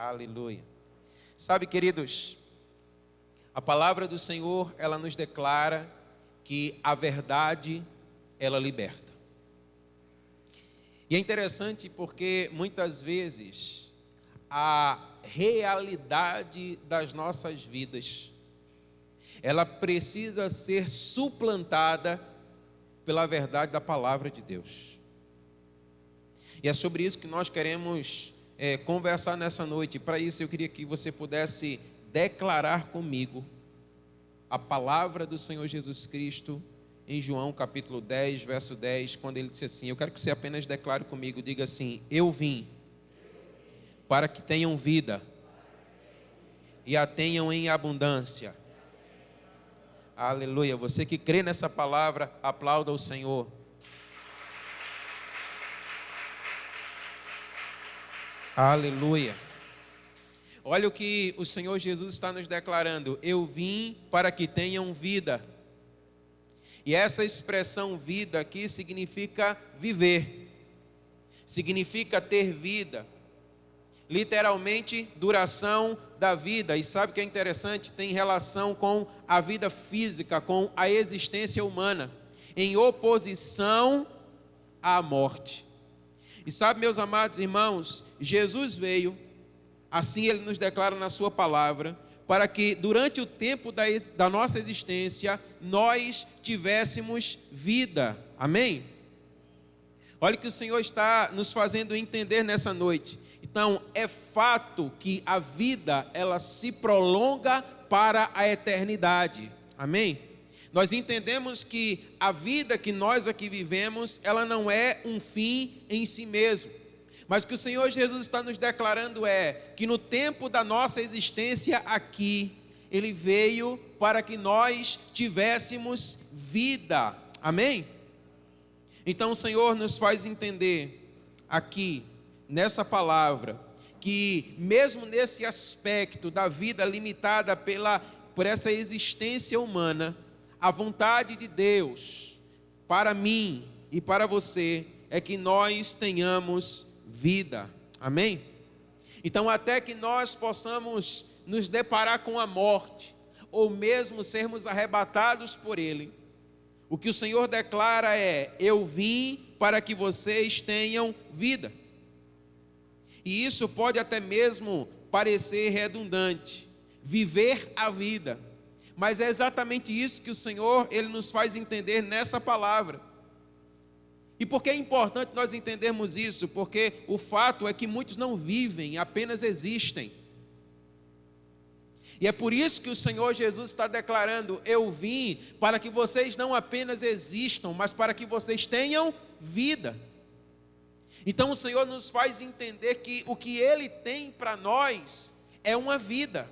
Aleluia. Sabe, queridos, a palavra do Senhor, ela nos declara que a verdade, ela liberta. E é interessante porque muitas vezes a realidade das nossas vidas, ela precisa ser suplantada pela verdade da palavra de Deus. E é sobre isso que nós queremos conversar nessa noite. Para isso eu queria que você pudesse declarar comigo a palavra do Senhor Jesus Cristo em João capítulo 10, verso 10, quando ele disse assim, eu quero que você apenas declare comigo, diga assim, eu vim para que tenham vida e a tenham em abundância. Aleluia. Você que crê nessa palavra, aplauda o Senhor. Aleluia. Olha o que o Senhor Jesus está nos declarando. Eu vim para que tenham vida. E essa expressão vida aqui significa viver. Significa ter vida. Literalmente, duração da vida. E sabe o que é interessante? Tem relação com a vida física, com a existência humana, em oposição à morte. E sabe, meus amados irmãos, Jesus veio, assim ele nos declara na sua palavra, para que durante o tempo da nossa existência, nós tivéssemos vida. Amém? Olha o que o Senhor está nos fazendo entender nessa noite. Então, é fato que a vida, ela se prolonga para a eternidade. Amém? Nós entendemos que a vida que nós aqui vivemos, ela não é um fim em si mesmo. Mas o que o Senhor Jesus está nos declarando é que no tempo da nossa existência aqui, Ele veio para que nós tivéssemos vida. Amém? Então o Senhor nos faz entender aqui, nessa palavra, que mesmo nesse aspecto da vida limitada por essa existência humana, a vontade de Deus para mim e para você é que nós tenhamos vida. Amém? Então, até que nós possamos nos deparar com a morte, ou mesmo sermos arrebatados por Ele, o que o Senhor declara é: eu vim para que vocês tenham vida. E isso pode até mesmo parecer redundante, viver a vida. Mas é exatamente isso que o Senhor, Ele nos faz entender nessa palavra. E por que é importante nós entendermos isso? Porque o fato é que muitos não vivem, apenas existem. E é por isso que o Senhor Jesus está declarando: eu vim para que vocês não apenas existam, mas para que vocês tenham vida. Então o Senhor nos faz entender que o que Ele tem para nós é uma vida.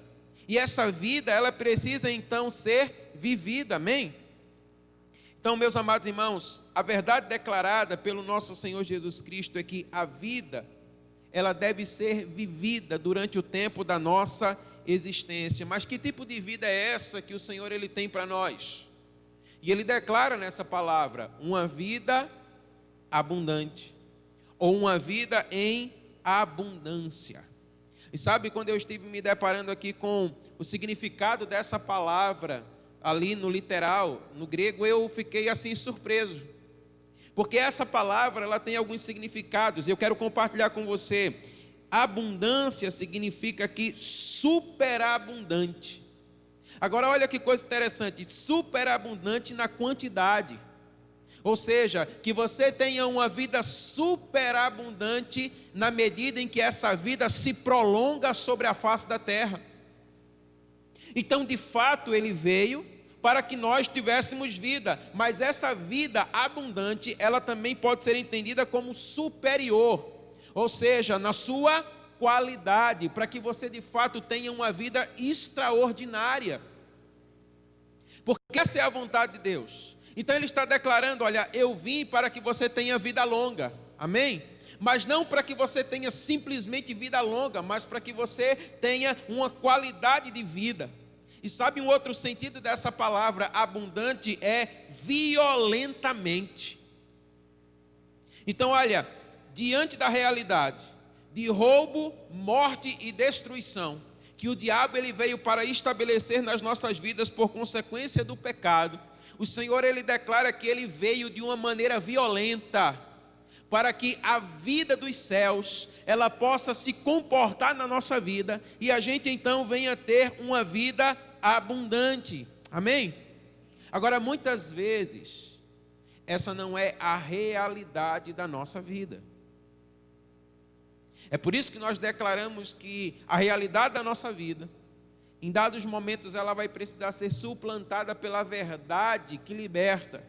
E essa vida, ela precisa então ser vivida, amém? Então, meus amados irmãos, a verdade declarada pelo nosso Senhor Jesus Cristo é que a vida, ela deve ser vivida durante o tempo da nossa existência. Mas que tipo de vida é essa que o Senhor, Ele tem para nós? E Ele declara nessa palavra, uma vida abundante, ou uma vida em abundância. E sabe, quando eu estive me deparando aqui com o significado dessa palavra, ali no literal, no grego, eu fiquei assim surpreso. Porque essa palavra, ela tem alguns significados, e eu quero compartilhar com você. Abundância significa aqui superabundante. Agora olha que coisa interessante, superabundante na quantidade. Ou seja, que você tenha uma vida superabundante na medida em que essa vida se prolonga sobre a face da terra. Então, de fato, Ele veio para que nós tivéssemos vida, mas essa vida abundante, ela também pode ser entendida como superior, ou seja, na sua qualidade, para que você de fato tenha uma vida extraordinária. Porque essa é a vontade de Deus. Então Ele está declarando: olha, eu vim para que você tenha vida longa, amém? Mas não para que você tenha simplesmente vida longa, mas para que você tenha uma qualidade de vida. E sabe um outro sentido dessa palavra abundante? É violentamente. Então olha, diante da realidade de roubo, morte e destruição, que o diabo ele veio para estabelecer nas nossas vidas por consequência do pecado, o Senhor ele declara que ele veio de uma maneira violenta, para que a vida dos céus, ela possa se comportar na nossa vida, e a gente então venha ter uma vida abundante, amém? Agora, muitas vezes, essa não é a realidade da nossa vida. É por isso que nós declaramos que a realidade da nossa vida, em dados momentos, ela vai precisar ser suplantada pela verdade que liberta.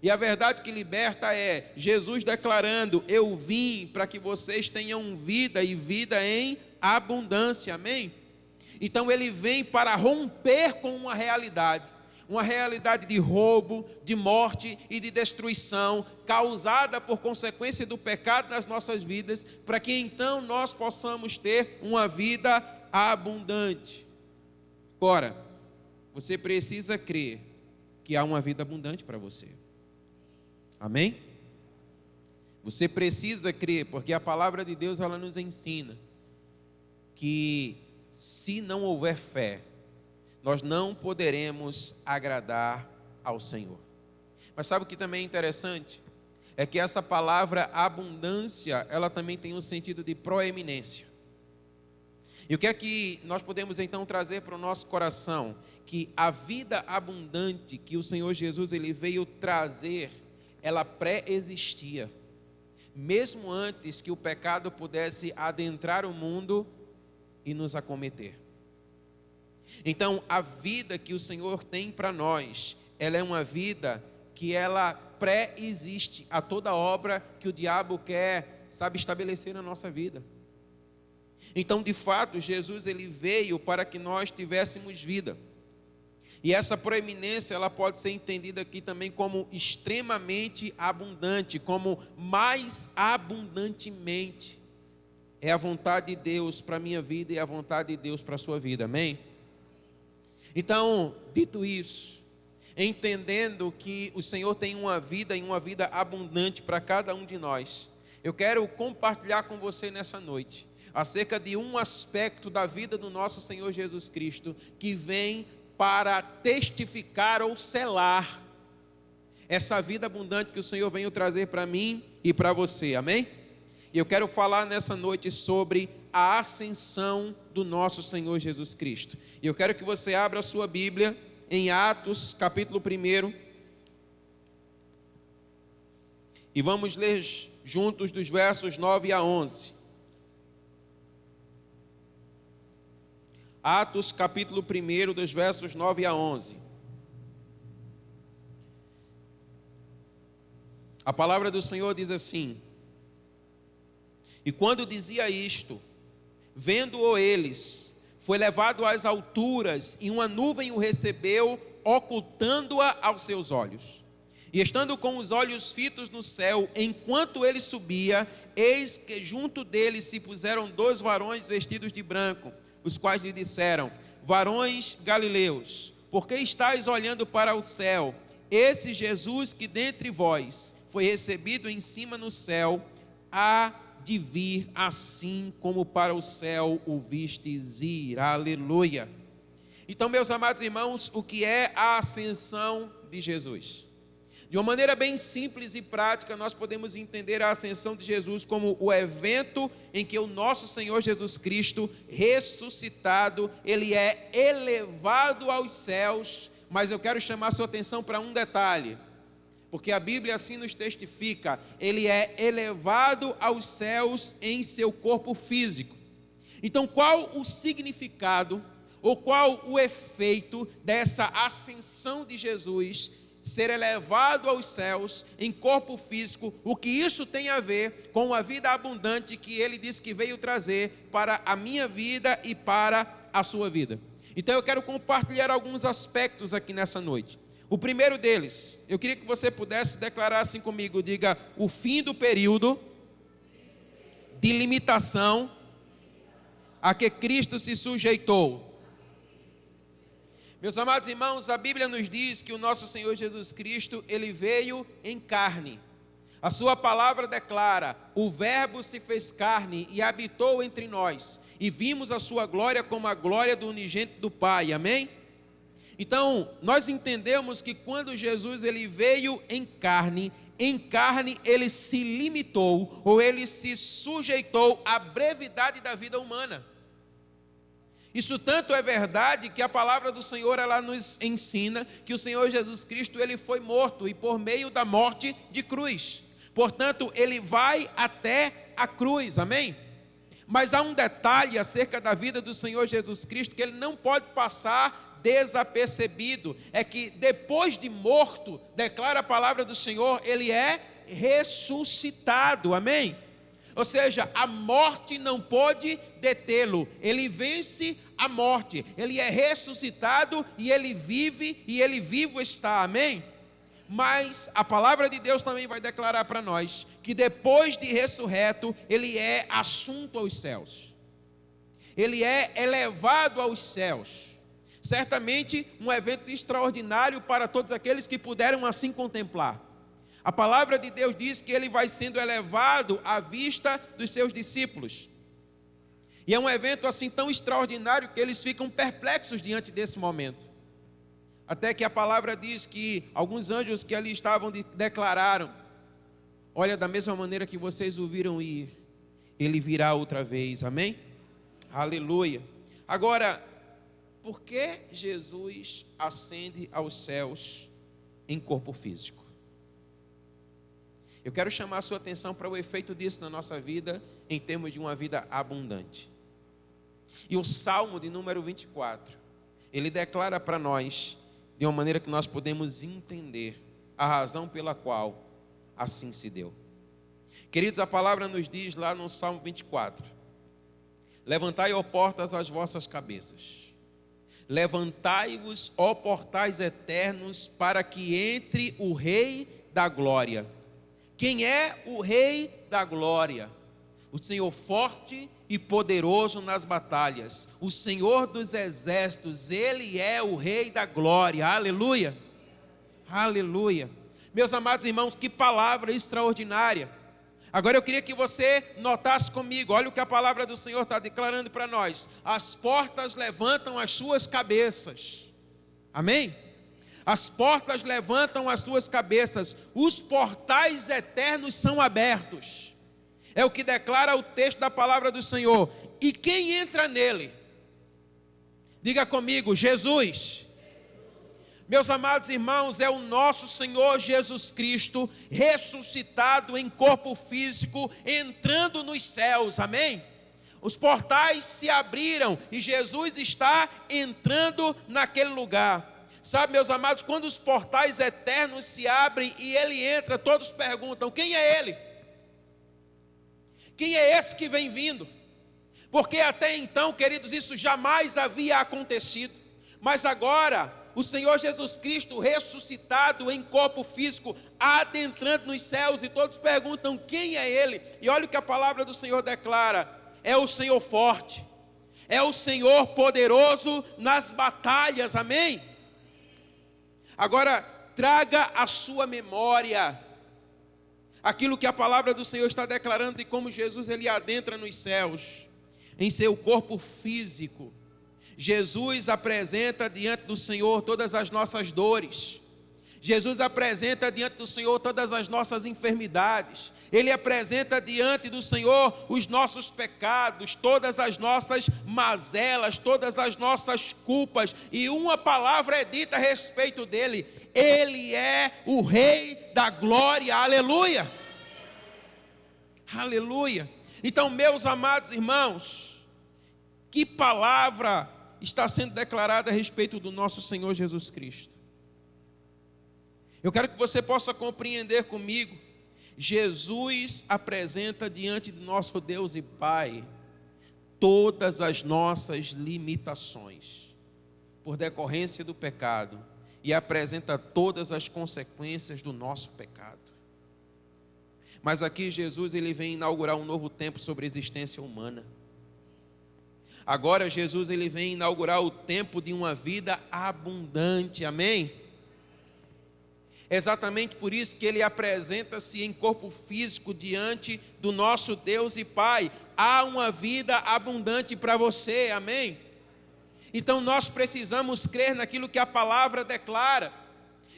E a verdade que liberta é Jesus declarando: eu vim para que vocês tenham vida e vida em abundância, amém? Então ele vem para romper com uma realidade de roubo, de morte e de destruição, causada por consequência do pecado nas nossas vidas, para que então nós possamos ter uma vida abundante. Agora, você precisa crer que há uma vida abundante para você. Amém? Você precisa crer, porque a palavra de Deus ela nos ensina que se não houver fé, nós não poderemos agradar ao Senhor. Mas sabe o que também é interessante? É que essa palavra abundância, ela também tem um sentido de proeminência. E o que é que nós podemos então trazer para o nosso coração? Que a vida abundante que o Senhor Jesus ele veio trazer, ela pré-existia. Mesmo antes que o pecado pudesse adentrar o mundo e nos acometer. Então, a vida que o Senhor tem para nós, ela é uma vida que ela pré-existe a toda obra que o diabo quer, estabelecer na nossa vida. Então, de fato, Jesus ele veio para que nós tivéssemos vida. E essa proeminência, ela pode ser entendida aqui também como extremamente abundante, como mais abundantemente. É a vontade de Deus para a minha vida e a vontade de Deus para a sua vida, amém? Então, dito isso, entendendo que o Senhor tem uma vida e uma vida abundante para cada um de nós, eu quero compartilhar com você nessa noite acerca de um aspecto da vida do nosso Senhor Jesus Cristo que vem para testificar ou selar essa vida abundante que o Senhor veio trazer para mim e para você, amém? E eu quero falar nessa noite sobre a ascensão do nosso Senhor Jesus Cristo. E eu quero que você abra a sua Bíblia em Atos, capítulo 1. E vamos ler juntos dos versos 9 a 11. Atos, capítulo 1, dos versos 9 a 11. A palavra do Senhor diz assim: e quando dizia isto, vendo-o eles, foi levado às alturas, e uma nuvem o recebeu, ocultando-a aos seus olhos. E estando com os olhos fitos no céu, enquanto ele subia, eis que junto dele se puseram 2 varões vestidos de branco, os quais lhe disseram: varões galileus, por que estáis olhando para o céu? Esse Jesus que dentre vós foi recebido em cima no céu, há de vir assim como para o céu o vistes ir. Aleluia. Então, meus amados irmãos, o que é a ascensão de Jesus? De uma maneira bem simples e prática, nós podemos entender a ascensão de Jesus como o evento em que o nosso Senhor Jesus Cristo, ressuscitado, ele é elevado aos céus. Mas eu quero chamar a sua atenção para um detalhe, porque a Bíblia assim nos testifica: ele é elevado aos céus em seu corpo físico. Então, qual o significado, ou qual o efeito dessa ascensão de Jesus, ser elevado aos céus em corpo físico? O que isso tem a ver com a vida abundante que ele disse que veio trazer para a minha vida e para a sua vida? Então eu quero compartilhar alguns aspectos aqui nessa noite. O primeiro deles, eu queria que você pudesse declarar assim comigo: diga, o fim do período de limitação a que Cristo se sujeitou. Meus amados irmãos, a Bíblia nos diz que o nosso Senhor Jesus Cristo, ele veio em carne. A sua palavra declara: o Verbo se fez carne e habitou entre nós, e vimos a sua glória como a glória do unigênito do Pai. Amém? Então, nós entendemos que quando Jesus ele veio em carne ele se limitou, ou ele se sujeitou à brevidade da vida humana. Isso tanto é verdade que a palavra do Senhor ela nos ensina que o Senhor Jesus Cristo ele foi morto, e por meio da morte de cruz. Portanto, ele vai até a cruz, amém? Mas há um detalhe acerca da vida do Senhor Jesus Cristo que ele não pode passar desapercebido, é que depois de morto, declara a palavra do Senhor, ele é ressuscitado, amém? Ou seja, a morte não pode detê-lo, ele vence a morte, ele é ressuscitado e ele vive e ele vivo está, amém? Mas a palavra de Deus também vai declarar para nós que depois de ressurreto, ele é assunto aos céus. Ele é elevado aos céus. Certamente um evento extraordinário para todos aqueles que puderam assim contemplar. A palavra de Deus diz que ele vai sendo elevado à vista dos seus discípulos. E é um evento assim tão extraordinário que eles ficam perplexos diante desse momento. Até que a palavra diz que alguns anjos que ali estavam declararam: olha, da mesma maneira que vocês o viram ir, ele virá outra vez, amém? Aleluia. Agora, por que Jesus ascende aos céus em corpo físico? Eu quero chamar a sua atenção para o efeito disso na nossa vida, em termos de uma vida abundante. E o Salmo de número 24, ele declara para nós, de uma maneira que nós podemos entender a razão pela qual assim se deu. Queridos, a palavra nos diz lá no Salmo 24: levantai, ó portas, as vossas cabeças, levantai-vos, ó portais eternos, para que entre o Rei da glória. Quem é o Rei da glória? O Senhor forte e poderoso nas batalhas, o Senhor dos exércitos, Ele é o Rei da glória, aleluia, aleluia. Meus amados irmãos, que palavra extraordinária. Agora eu queria que você notasse comigo, olha o que a palavra do Senhor está declarando para nós: as portas levantam as suas cabeças, amém? As portas levantam as suas cabeças, os portais eternos são abertos. É o que declara o texto da palavra do Senhor. E quem entra nele? Diga comigo: Jesus. Meus amados irmãos, é o nosso Senhor Jesus Cristo, ressuscitado em corpo físico, entrando nos céus, amém? Os portais se abriram e Jesus está entrando naquele lugar. Sabe, meus amados, quando os portais eternos se abrem e ele entra, todos perguntam: quem é ele? Quem é esse que vem vindo? Porque até então, queridos, isso jamais havia acontecido. Mas agora, o Senhor Jesus Cristo ressuscitado em corpo físico, adentrando nos céus, e todos perguntam: quem é ele? E olha o que a palavra do Senhor declara: é o Senhor forte, é o Senhor poderoso nas batalhas, amém? Agora, traga à sua memória aquilo que a palavra do Senhor está declarando de como Jesus ele adentra nos céus, em seu corpo físico. Jesus apresenta diante do Senhor todas as nossas dores. Jesus apresenta diante do Senhor todas as nossas enfermidades. Ele apresenta diante do Senhor os nossos pecados, todas as nossas mazelas, todas as nossas culpas. E uma palavra é dita a respeito dele: ele é o Rei da glória, aleluia, aleluia. Então, meus amados irmãos, que palavra está sendo declarada a respeito do nosso Senhor Jesus Cristo? Eu quero que você possa compreender comigo. Jesus apresenta diante de nosso Deus e Pai todas as nossas limitações por decorrência do pecado, e apresenta todas as consequências do nosso pecado. Mas aqui Jesus ele vem inaugurar um novo tempo sobre a existência humana. Agora Jesus ele vem inaugurar o tempo de uma vida abundante, amém? Exatamente por isso que ele apresenta-se em corpo físico diante do nosso Deus e Pai. Há uma vida abundante para você, amém? Então nós precisamos crer naquilo que a palavra declara.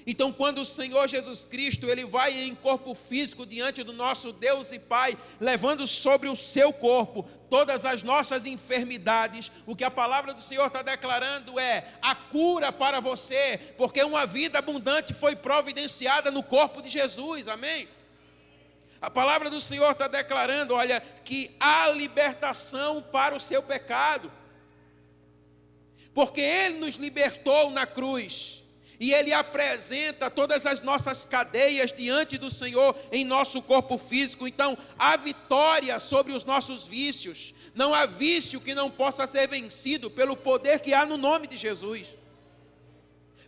Então quando o Senhor Jesus Cristo, ele vai em corpo físico diante do nosso Deus e Pai, levando sobre o seu corpo todas as nossas enfermidades, o que a palavra do Senhor está declarando é a cura para você, porque uma vida abundante foi providenciada no corpo de Jesus, amém? A palavra do Senhor está declarando, olha, que há libertação para o seu pecado, porque Ele nos libertou na cruz, e Ele apresenta todas as nossas cadeias diante do Senhor em nosso corpo físico. Então, há vitória sobre os nossos vícios. Não há vício que não possa ser vencido pelo poder que há no nome de Jesus.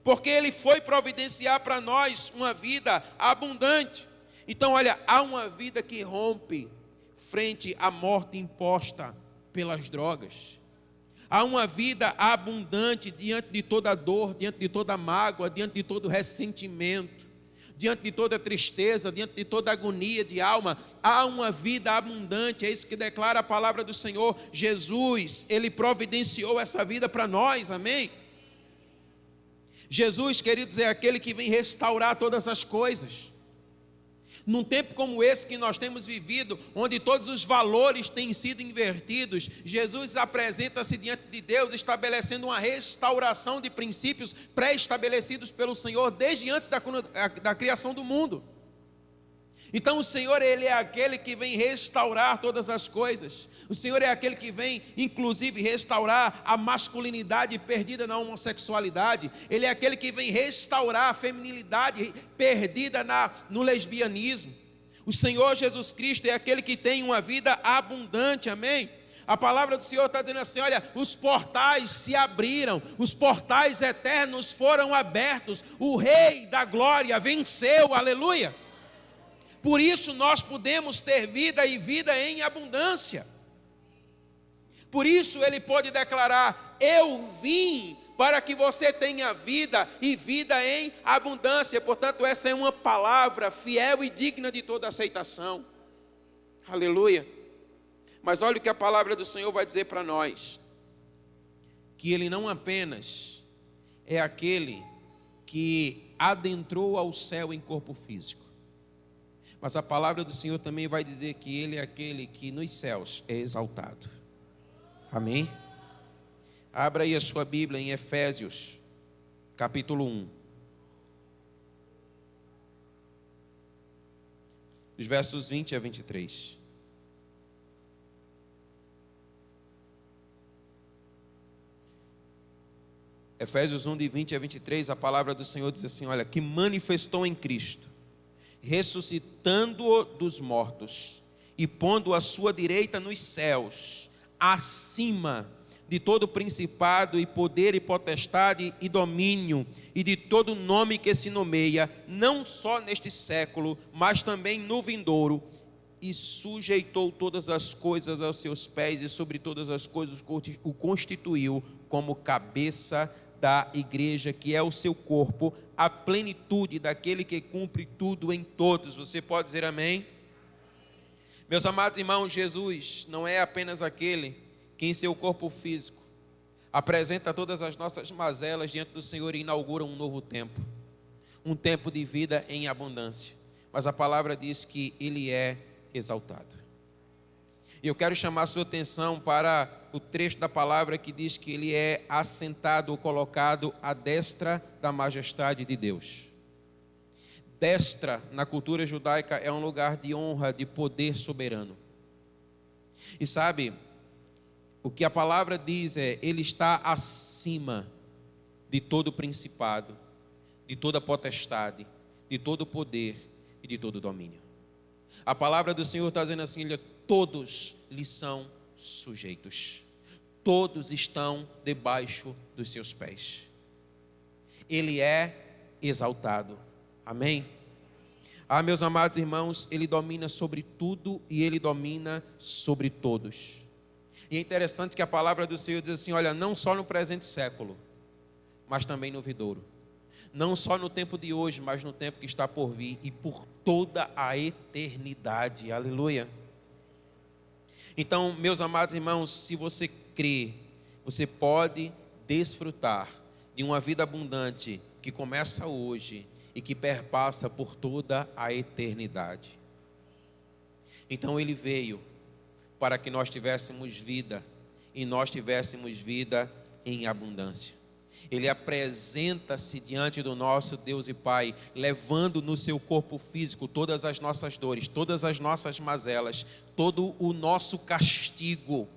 Porque Ele foi providenciar para nós uma vida abundante. Então, olha, há uma vida que rompe frente à morte imposta pelas drogas. Há uma vida abundante diante de toda dor, diante de toda mágoa, diante de todo ressentimento, diante de toda tristeza, diante de toda agonia de alma. Há uma vida abundante, é isso que declara a palavra do Senhor. Jesus, Ele providenciou essa vida para nós, amém? Jesus, queridos, é aquele que vem restaurar todas as coisas. Num tempo como esse que nós temos vivido, onde todos os valores têm sido invertidos, Jesus apresenta-se diante de Deus, estabelecendo uma restauração de princípios pré-estabelecidos pelo Senhor desde antes da criação do mundo. Então o Senhor, Ele é aquele que vem restaurar todas as coisas. O Senhor é aquele que vem, inclusive, restaurar a masculinidade perdida na homossexualidade. Ele é aquele que vem restaurar a feminilidade perdida no lesbianismo. O Senhor Jesus Cristo é aquele que tem uma vida abundante, amém? A palavra do Senhor está dizendo assim, olha, os portais se abriram, os portais eternos foram abertos, o Rei da Glória venceu, aleluia! Por isso nós podemos ter vida e vida em abundância. Por isso Ele pode declarar, eu vim para que você tenha vida e vida em abundância. Portanto, essa é uma palavra fiel e digna de toda aceitação. Aleluia. Mas olha o que a palavra do Senhor vai dizer para nós. Que Ele não apenas é aquele que adentrou ao céu em corpo físico. Mas a palavra do Senhor também vai dizer que Ele é aquele que nos céus é exaltado. Amém? Abra aí a sua Bíblia em Efésios, capítulo 1. Os versos 20 a 23. Efésios 1, de 20 a 23, a palavra do Senhor diz assim, olha, que manifestou em Cristo, ressuscitando-o dos mortos e pondo a sua direita nos céus, acima de todo principado e poder e potestade e domínio e de todo nome que se nomeia, não só neste século, mas também no vindouro, e sujeitou todas as coisas aos seus pés e sobre todas as coisas o constituiu como cabeça da igreja, que é o seu corpo, a plenitude daquele que cumpre tudo em todos. Você pode dizer amém? Meus amados irmãos, Jesus não é apenas aquele que em seu corpo físico apresenta todas as nossas mazelas diante do Senhor e inaugura um novo tempo, um tempo de vida em abundância, mas a palavra diz que Ele é exaltado. E eu quero chamar a sua atenção para o trecho da palavra que diz que Ele é assentado ou colocado à destra da majestade de Deus. Destra, na cultura judaica, é um lugar de honra, de poder soberano. E sabe, o que a palavra diz é, Ele está acima de todo principado, de toda potestade, de todo poder e de todo domínio. A palavra do Senhor está dizendo assim, todos lhe são sujeitos. Todos estão debaixo dos seus pés. Ele é exaltado. Amém? Ah, meus amados irmãos, Ele domina sobre tudo e Ele domina sobre todos. E é interessante que a palavra do Senhor diz assim, olha, não só no presente século, mas também no vindouro. não só no tempo de hoje, mas no tempo que está por vir e por toda a eternidade. Aleluia. Então, meus amados irmãos, se você crê, você pode desfrutar de uma vida abundante que começa hoje e que perpassa por toda a eternidade. Então ele veio para que nós tivéssemos vida e nós tivéssemos vida em abundância. Ele apresenta-se diante do nosso Deus e Pai, levando no seu corpo físico todas as nossas dores, todas as nossas mazelas, todo o nosso castigo.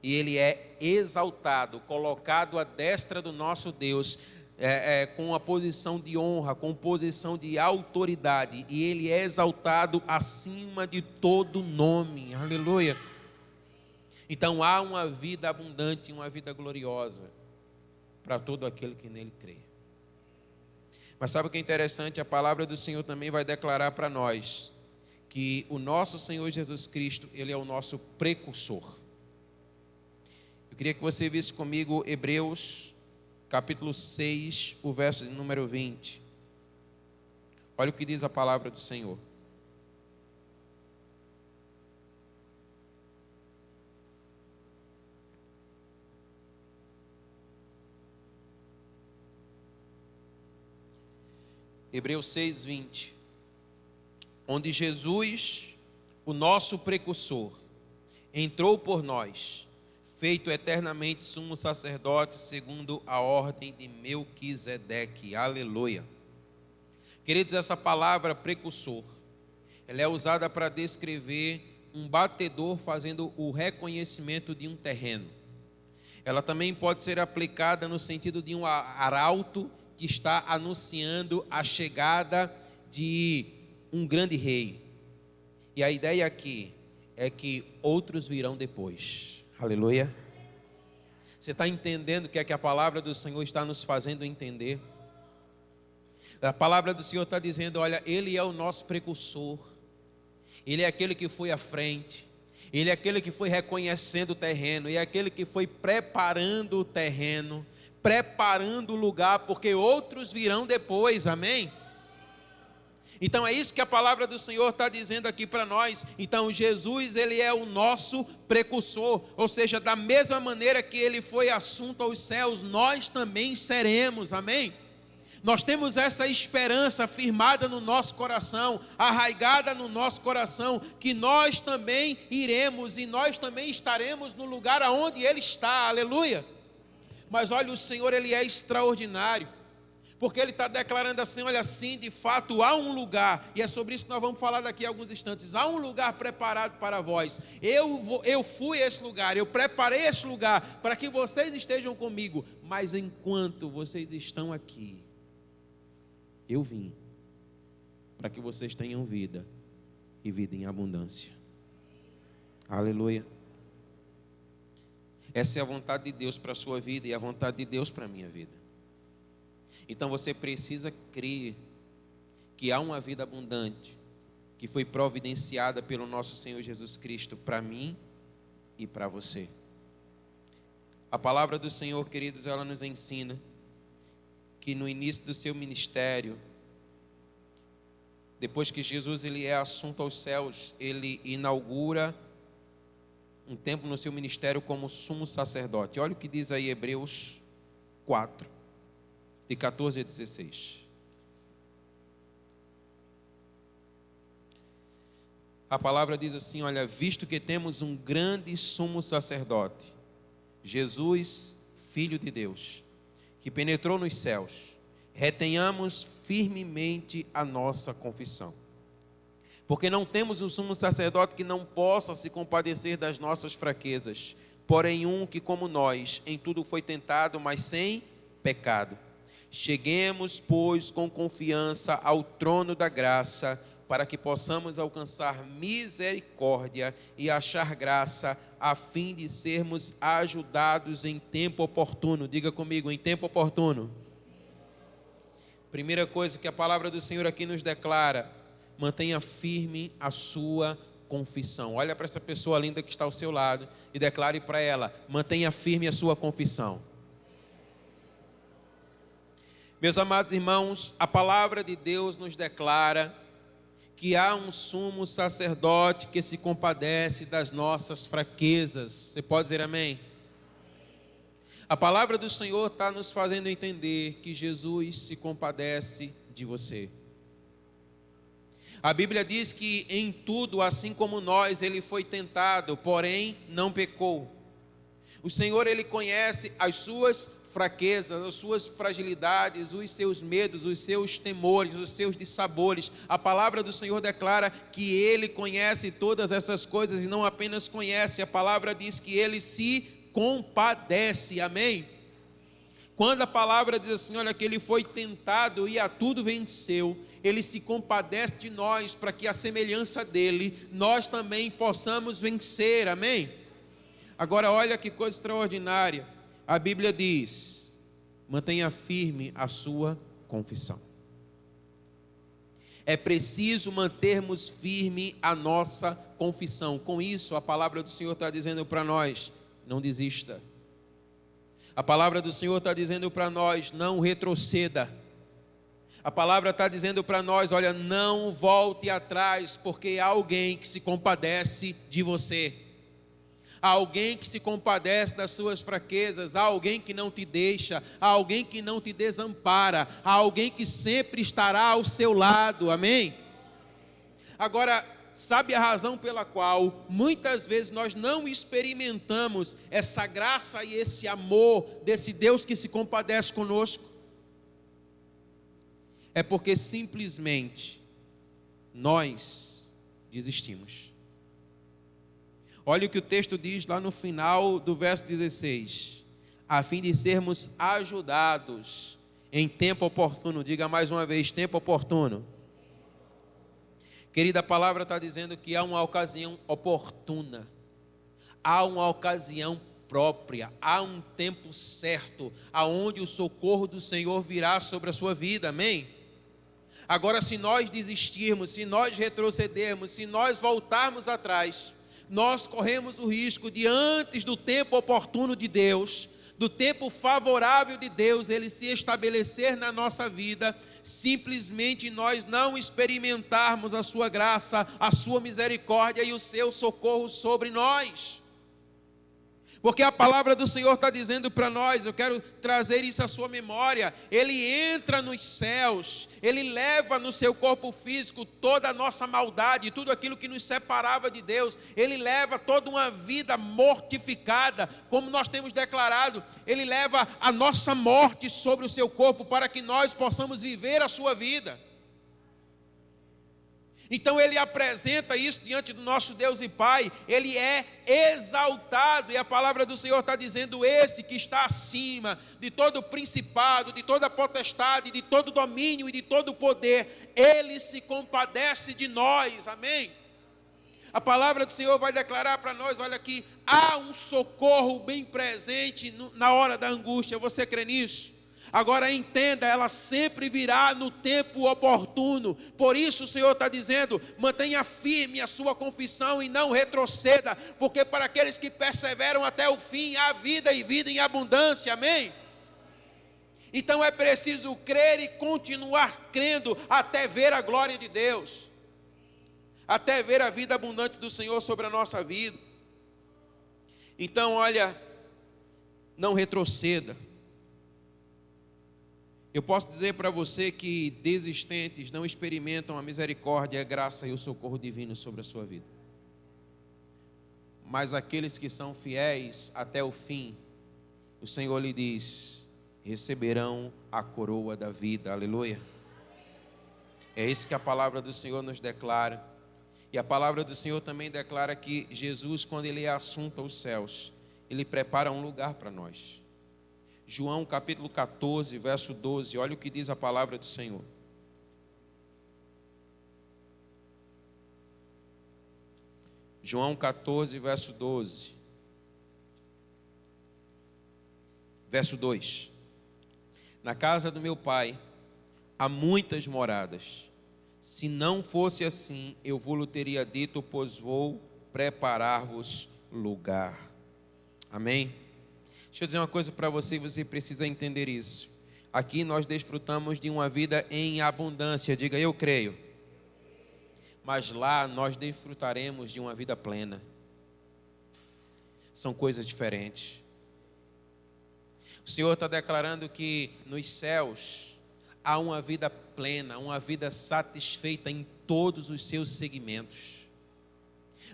E Ele é exaltado, colocado à destra do nosso Deus, com a posição de honra, com posição de autoridade. E Ele é exaltado acima de todo nome. Aleluia. Então há uma vida abundante, uma vida gloriosa para todo aquele que nele crê. Mas sabe o que é interessante? A palavra do Senhor também vai declarar para nós que o nosso Senhor Jesus Cristo, Ele é o nosso precursor. Eu queria que você visse comigo Hebreus, capítulo 6, o verso de número 20. Olha o que diz a palavra do Senhor. Hebreus 6, 20, onde Jesus, o nosso precursor, entrou por nós, feito eternamente sumo sacerdote, segundo a ordem de Melquisedeque. Aleluia. Queridos, essa palavra precursor, ela é usada para descrever um batedor fazendo o reconhecimento de um terreno. Ela também pode ser aplicada no sentido de um arauto que está anunciando a chegada de um grande rei. E a ideia aqui é que outros virão depois. Aleluia. Você está entendendo o que é que a palavra do Senhor está nos fazendo entender? A palavra do Senhor está dizendo, olha, Ele é o nosso precursor. Ele é aquele que foi à frente. Ele é aquele que foi reconhecendo o terreno. E é aquele que foi preparando o terreno, preparando o lugar, porque outros virão depois, amém? Então é isso que a palavra do Senhor está dizendo aqui para nós. Então Jesus, Ele é o nosso precursor, ou seja, da mesma maneira que Ele foi assunto aos céus, nós também seremos, amém? Nós temos essa esperança firmada no nosso coração, arraigada no nosso coração, que nós também iremos e nós também estaremos no lugar aonde Ele está, aleluia. Mas olha, o Senhor, Ele é extraordinário, porque Ele está declarando assim, olha, sim, de fato há um lugar, e é sobre isso que nós vamos falar daqui a alguns instantes. Há um lugar preparado para vós. Eu fui a esse lugar, eu preparei esse lugar para que vocês estejam comigo, mas enquanto vocês estão aqui, eu vim para que vocês tenham vida e vida em abundância. Aleluia. Essa é a vontade de Deus para a sua vida e a vontade de Deus para a minha vida. Então você precisa crer que há uma vida abundante que foi providenciada pelo nosso Senhor Jesus Cristo para mim e para você. A palavra do Senhor, queridos, ela nos ensina que no início do seu ministério, depois que Jesus ele é assunto aos céus, ele inaugura um tempo no seu ministério como sumo sacerdote. Olha o que diz aí Hebreus 4, de 14 a 16. A palavra diz assim, olha, visto que temos um grande sumo sacerdote, Jesus, Filho de Deus, que penetrou nos céus, retenhamos firmemente a nossa confissão. Porque não temos um sumo sacerdote que não possa se compadecer das nossas fraquezas, porém um que, como nós, em tudo foi tentado, mas sem pecado. Cheguemos, pois, com confiança ao trono da graça, para que possamos alcançar misericórdia e achar graça, a fim de sermos ajudados em tempo oportuno. Diga comigo, em tempo oportuno. Primeira coisa que a palavra do Senhor aqui nos declara: mantenha firme a sua confissão. Olha para essa pessoa linda que está ao seu lado e declare para ela: mantenha firme a sua confissão. Meus amados irmãos, a palavra de Deus nos declara que há um sumo sacerdote que se compadece das nossas fraquezas. Você pode dizer amém? A palavra do Senhor está nos fazendo entender que Jesus se compadece de você. A Bíblia diz que em tudo, assim como nós, ele foi tentado, porém não pecou. O Senhor, ele conhece as suas fraquezas, as suas fragilidades, os seus medos, os seus temores, os seus dissabores. A palavra do Senhor declara que ele conhece todas essas coisas e não apenas conhece, a palavra diz que ele se compadece, amém? Quando a palavra diz assim, olha, que ele foi tentado e a tudo venceu, ele se compadece de nós para que a semelhança dele, nós também possamos vencer, amém? Agora olha que coisa extraordinária, a Bíblia diz, mantenha firme a sua confissão. É preciso mantermos firme a nossa confissão. Com isso, a palavra do Senhor está dizendo para nós, não desista. A palavra do Senhor está dizendo para nós, não retroceda. A palavra está dizendo para nós, olha, não volte atrás, porque há alguém que se compadece de você. Há alguém que se compadece das suas fraquezas, há alguém que não te deixa, há alguém que não te desampara, há alguém que sempre estará ao seu lado, amém? Agora, sabe a razão pela qual muitas vezes nós não experimentamos essa graça e esse amor desse Deus que se compadece conosco? É porque simplesmente nós desistimos. Olha o que o texto diz lá no final do verso 16. A fim de sermos ajudados em tempo oportuno. Diga mais uma vez, tempo oportuno. Querida, a palavra está dizendo que há uma ocasião oportuna. Há uma ocasião própria. Há um tempo certo, aonde o socorro do Senhor virá sobre a sua vida, amém? Agora, se nós desistirmos, se nós retrocedermos, se nós voltarmos atrás, nós corremos o risco de, antes do tempo oportuno de Deus, do tempo favorável de Deus, ele se estabelecer na nossa vida, simplesmente nós não experimentarmos a sua graça, a sua misericórdia e o seu socorro sobre nós. Porque a palavra do Senhor está dizendo para nós, eu quero trazer isso à sua memória, ele entra nos céus, ele leva no seu corpo físico toda a nossa maldade, tudo aquilo que nos separava de Deus, ele leva toda uma vida mortificada, como nós temos declarado, ele leva a nossa morte sobre o seu corpo, para que nós possamos viver a sua vida. Então ele apresenta isso diante do nosso Deus e Pai, ele é exaltado, e a palavra do Senhor está dizendo, esse que está acima de todo principado, de toda potestade, de todo domínio e de todo poder, ele se compadece de nós, amém? A palavra do Senhor vai declarar para nós, olha que há um socorro bem presente na hora da angústia, você crê nisso? Agora entenda, ela sempre virá no tempo oportuno. Por isso o Senhor está dizendo, mantenha firme a sua confissão e não retroceda, porque para aqueles que perseveram até o fim, há vida e vida em abundância, amém? Então é preciso crer e continuar crendo até ver a glória de Deus, até ver a vida abundante do Senhor sobre a nossa vida. Então olha, não retroceda. Eu posso dizer para você que desistentes não experimentam a misericórdia, a graça e o socorro divino sobre a sua vida. Mas aqueles que são fiéis até o fim, o Senhor lhe diz, receberão a coroa da vida, aleluia. É isso que a palavra do Senhor nos declara. E a palavra do Senhor também declara que Jesus, quando ele é assunto aos céus, ele prepara um lugar para nós. João capítulo 14, verso 12, olha o que diz a palavra do Senhor. João 14, verso 12. Verso 2. Na casa do meu Pai há muitas moradas. Se não fosse assim, eu vou-lhe teria dito, pois vou preparar-vos lugar. Amém? Deixa eu dizer uma coisa para você, você precisa entender isso. aqui nós desfrutamos de uma vida em abundância. Diga, eu creio. Mas lá nós desfrutaremos de uma vida plena. São coisas diferentes. O Senhor está declarando que nos céus há uma vida plena, uma vida satisfeita em todos os seus segmentos.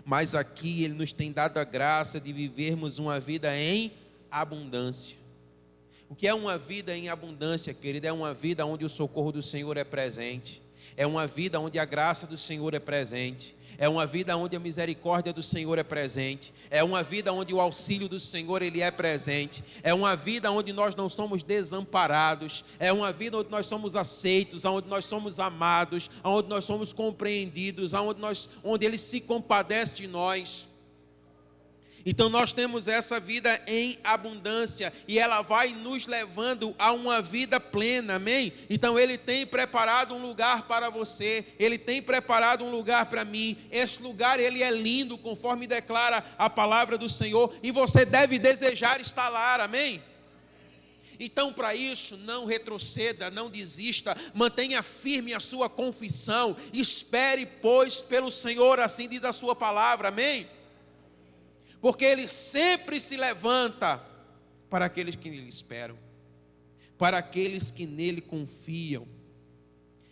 Mas aqui Ele nos tem dado a graça de vivermos uma vida em abundância. O que é uma vida em abundância, querido? É uma vida onde o socorro do Senhor é presente. É uma vida onde a graça do Senhor é presente. É uma vida onde a misericórdia do Senhor é presente. É uma vida onde o auxílio do Senhor ele é presente. É uma vida onde nós não somos desamparados. É uma vida onde nós somos aceitos, onde nós somos amados, onde nós somos compreendidos, onde Ele se compadece de nós. Então nós temos essa vida em abundância e ela vai nos levando a uma vida plena, amém? Então Ele tem preparado um lugar para você, Ele tem preparado um lugar para mim. Esse lugar ele é lindo, conforme declara a palavra do Senhor, e você deve desejar estar lá, amém? Então, para isso, não retroceda, não desista, mantenha firme a sua confissão, espere, pois, pelo Senhor, assim diz a sua palavra, amém? Porque Ele sempre se levanta para aqueles que nele esperam, para aqueles que nele confiam.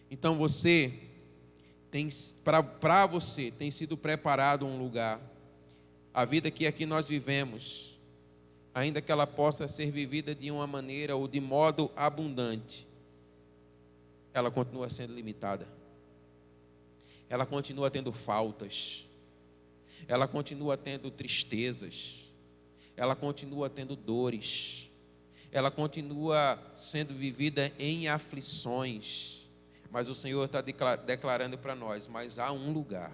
Então para você tem sido preparado um lugar. A vida que aqui nós vivemos, ainda que ela possa ser vivida de uma maneira ou de modo abundante, ela continua sendo limitada. Ela continua tendo faltas. Ela continua tendo tristezas, ela continua tendo dores, ela continua sendo vivida em aflições, mas o Senhor está declarando para nós, mas há um lugar,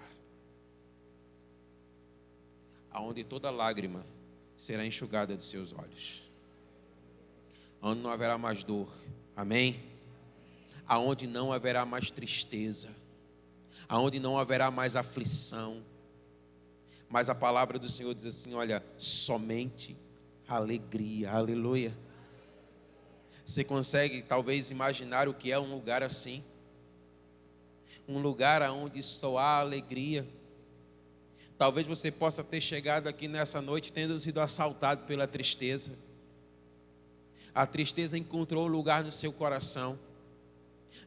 onde toda lágrima será enxugada dos seus olhos, onde não haverá mais dor, amém? Aonde não haverá mais tristeza, aonde não haverá mais aflição. Mas a palavra do Senhor diz assim, olha, somente alegria, aleluia. Você consegue talvez imaginar o que é um lugar assim? Um lugar onde só há alegria. Talvez você possa ter chegado aqui nessa noite tendo sido assaltado pela tristeza. A tristeza encontrou lugar no seu coração.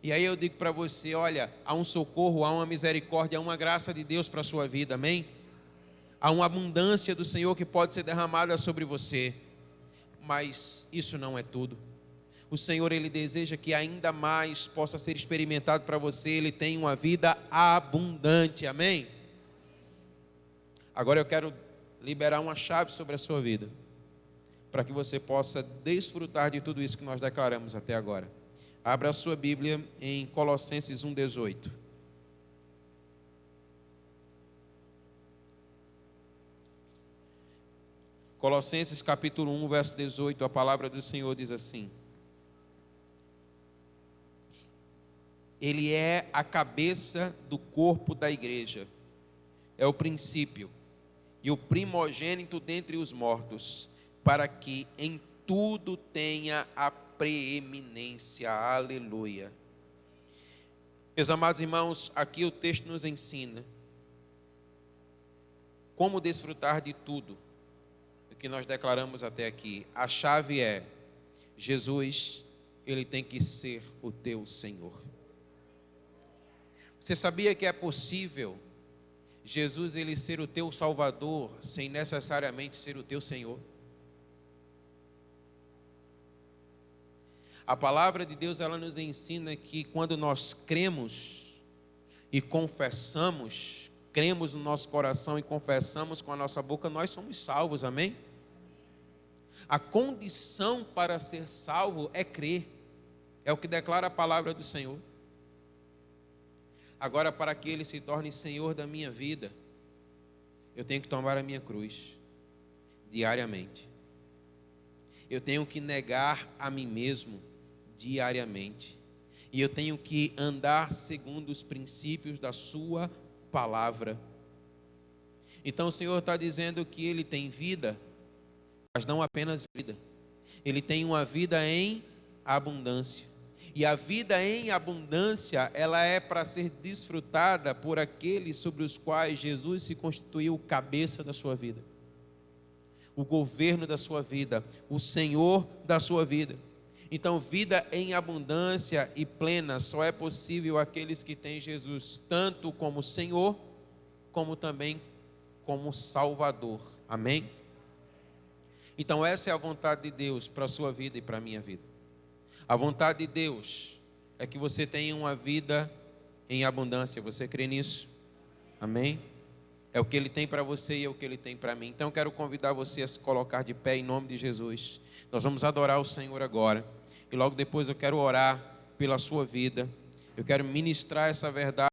E aí eu digo para você, olha, há um socorro, há uma misericórdia, há uma graça de Deus para a sua vida, amém? Há uma abundância do Senhor que pode ser derramada sobre você. Mas isso não é tudo. O Senhor, Ele deseja que ainda mais possa ser experimentado para você. Ele tem uma vida abundante, amém? Agora eu quero liberar uma chave sobre a sua vida, para que você possa desfrutar de tudo isso que nós declaramos até agora. Abra a sua Bíblia em Colossenses 1,18. Colossenses capítulo 1, verso 18, a palavra do Senhor diz assim: Ele é a cabeça do corpo da igreja, é o princípio e o primogênito dentre os mortos, para que em tudo tenha a preeminência, aleluia. Meus amados irmãos, aqui o texto nos ensina como desfrutar de tudo que nós declaramos até aqui. A chave é: Jesus, Ele tem que ser o teu Senhor. Você sabia que é possível Jesus, Ele ser o teu Salvador, sem necessariamente ser o teu Senhor? A palavra de Deus, ela nos ensina que quando nós cremos e confessamos, cremos no nosso coração e confessamos com a nossa boca, nós somos salvos, amém? A condição para ser salvo é crer. É o que declara a palavra do Senhor. Agora, para que Ele se torne Senhor da minha vida, eu tenho que tomar a minha cruz diariamente. Eu tenho que negar a mim mesmo diariamente. E eu tenho que andar segundo os princípios da sua palavra. Então o Senhor está dizendo que Ele tem vida, mas não apenas vida. Ele tem uma vida em abundância. E a vida em abundância, ela é para ser desfrutada por aqueles sobre os quais Jesus se constituiu cabeça da sua vida, o governo da sua vida, o Senhor da sua vida. Então, vida em abundância e plena só é possível àqueles que têm Jesus, tanto como Senhor, como também como Salvador. Amém? Então, essa é a vontade de Deus para a sua vida e para a minha vida. A vontade de Deus é que você tenha uma vida em abundância. Você crê nisso? Amém? É o que Ele tem para você e é o que Ele tem para mim. Então eu quero convidar você a se colocar de pé em nome de Jesus. Nós vamos adorar o Senhor agora. E logo depois eu quero orar pela sua vida. Eu quero ministrar essa verdade.